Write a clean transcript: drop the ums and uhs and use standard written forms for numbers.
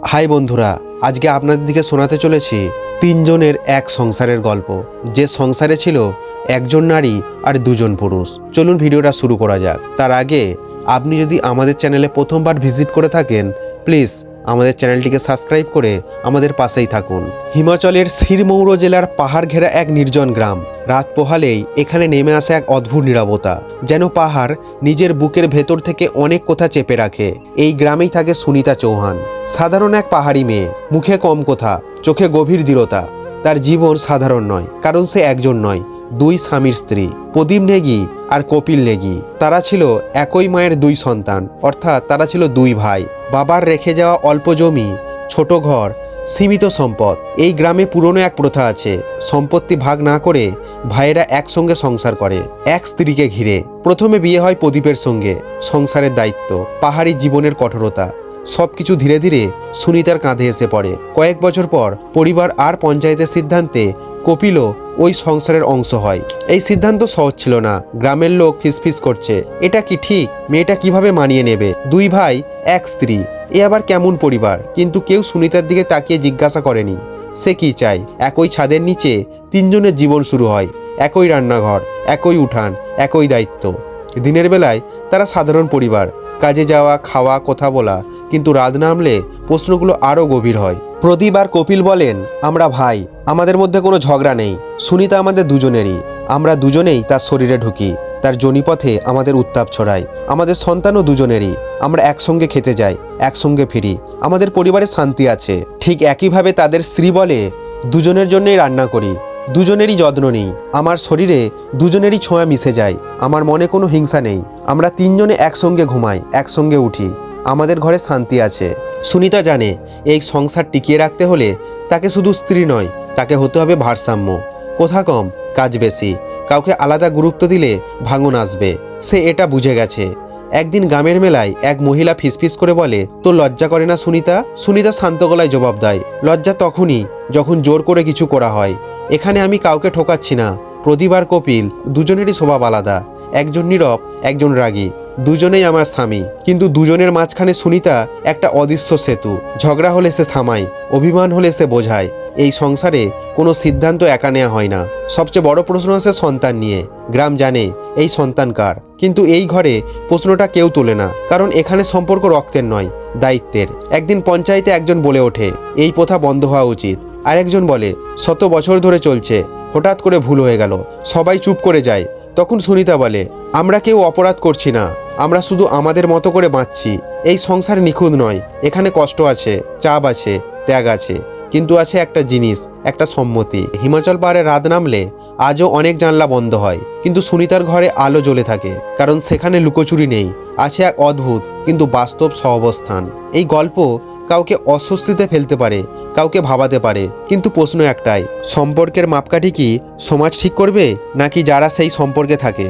High বন্ধুরা, আজকে আপনাদের দিকে শোনাতে চলেছি তিনজনের এক সংসারের গল্প। যে সংসারে ছিল একজন নারী আর দুজন পুরুষ। চলুন ভিডিওটা শুরু করা যাক। তার আগে আপনি যদি আমাদের চ্যানেলে প্রথমবার ভিজিট করে থাকেন, প্লিজ আমাদের চ্যানেলটিকে সাবস্ক্রাইব করে আমাদের পাশেই থাকুন। হিমাচলের সিরমৌর জেলার পাহাড় ঘেরা এক নির্জন গ্রাম। রাত পোহালেই এখানে নেমে আসে এক অদ্ভুত নীরবতা, যেন পাহাড় নিজের বুকের ভেতর থেকে অনেক কথা চেপে রাখে। এই গ্রামেই থাকে সুনিতা চৌহান, সাধারণ এক পাহাড়ি মেয়ে, মুখে কম কথা, চোখে গভীর দৃঢ়তা। তার জীবন সাধারণ নয়, কারণ সে একজন নয়, দুই স্বামীর স্ত্রী, প্রদীপ নেগি আর কপিল নেগি। তারা ছিল একই মায়ের দুই সন্তান, অর্থাৎ তারা ছিল দুই ভাই। বাবার রেখে যাওয়া অল্প জমি, ছোট ঘর, সীমিত সম্পদ। এই গ্রামে পুরনো এক প্রথা আছে, সম্পত্তি ভাগ না করে ভাইয়েরা একসঙ্গে সংসার করে, এক স্ত্রীকে ঘিরে। প্রথমে বিয়ে হয় প্রদীপের সঙ্গে। সংসারের দায়িত্ব, পাহাড়ি জীবনের কঠোরতা, সবকিছু ধীরে ধীরে সুনিতার কাঁধে এসে পড়ে। কয়েক বছর পর পরিবার আর পঞ্চায়েতের সিদ্ধান্তে কপিলও ওই সংসারের অংশ হয়। এই সিদ্ধান্ত সহজ ছিল না। গ্রামের লোক ফিসফিস করছে, এটা কি ঠিক? মেয়েটা কিভাবে মানিয়ে নেবে? দুই ভাই, এক স্ত্রী, এ আবার কেমন পরিবার? কিন্তু কেউ সুনিতার দিকে তাকিয়ে জিজ্ঞাসা করেনি সে কি চায়। একই ছাদের নিচে তিনজনের জীবন শুরু হয়, একই রান্নাঘর, একই উঠান, একই দায়িত্ব। দিনের বেলায় তারা সাধারণ পরিবার, কাজে যাওয়া, খাওয়া, কথা বলা। কিন্তু রাত নামলে প্রশ্নগুলো আরও গভীর হয়। প্রদীপ আর কপিল বলেন, আমরা ভাই, আমাদের মধ্যে কোনো ঝগড়া নেই। সুনিতা আমাদের দুজনেরই, আমরা দুজনেই তার শরীরে ঢুকি, তার জনিপথে আমাদের উত্তাপ ছড়ায়। আমাদের সন্তানও দুজনেরই, আমরা একসঙ্গে খেতে যাই, একসঙ্গে ফিরি, আমাদের পরিবারে শান্তি আছে। ঠিক একইভাবে তাদের স্ত্রী বলে, দুজনের জন্যই রান্না করি, দুজনেরই যত্ন নিই, আমার শরীরে দুজনেরই ছোঁয়া মিশে যায়, আমার মনে কোনো হিংসা নেই। আমরা তিনজনে একসঙ্গে ঘুমাই, একসঙ্গে উঠি, আমাদের ঘরে শান্তি আছে। সুনিতা জানে এই সংসার টিকিয়ে রাখতে হলে তাকে শুধু স্ত্রী নয়, তাকে হতে হবে ভারসাম্য। কথা কম, কাজ বেশি, কাউকে আলাদা গুরুত্ব দিলে ভাঙন আসবে। সে এটা বুঝে গেছে। একদিন গ্রামের মেলায় এক মহিলা ফিসফিস করে বলে, তোর লজ্জা করে না সুনিতা? সুনিতা শান্ত গলায় জবাব দেয়, লজ্জা তখনই যখন জোর করে কিছু করা হয়। এখানে আমি কাউকে ঠকাচ্ছি না। প্রদীপ আর কপিল দুজনেরই স্বভাব আলাদা, একজন নীরব, একজন রাগী, দুজনেই আমার স্বামী। কিন্তু দুজনের মাঝখানে সুনিতা একটা অদৃশ্য সেতু। ঝগড়া হলে সে থামায়, অভিমান হলে সে বোঝায়। এই সংসারে কোনো সিদ্ধান্ত একা নেওয়া হয় না। সবচেয়ে বড় প্রশ্ন আছে সন্তান নিয়ে। গ্রাম জানে এই সন্তান কার, কিন্তু এই ঘরে প্রশ্নটা কেউ তোলে না, কারণ এখানে সম্পর্ক রক্তের নয়, দায়িত্বের। একদিন পঞ্চায়েতে একজন বলে ওঠে, এই প্রথা বন্ধ হওয়া উচিত। আরেকজন বলে, শত বছর ধরে চলছে, হঠাৎ করে ভুল হয়ে গেল। সবাই চুপ করে যায়। তখন সুনিতা বলে, আমরা কেউ অপরাধ করছি না, আমরা শুধু আমাদের মতো করে বাঁচছি। এই সংসার নিখুঁত নয়, এখানে কষ্ট আছে, চাপ আছে, ত্যাগ আছে, কিন্তু আছে একটা জিনিস, একটা সম্মতি। হিমাচল পাহাড়ে রাত নামলে আজও অনেক জানলা বন্ধ হয়, কিন্তু সুনিতার ঘরে আলো জ্বলে থাকে, কারণ সেখানে লুকোচুরি নেই, আছে এক অদ্ভুত কিন্তু বাস্তব সহাবস্থান। এই গল্প কাউকে অস্বস্তিতে ফেলতে পারে, কাউকে ভাবাতে পারে, কিন্তু প্রশ্ন একটাই, সম্পর্কের মাপকাঠি কি সমাজ ঠিক করবে, নাকি যারা সেই সম্পর্কে থাকে?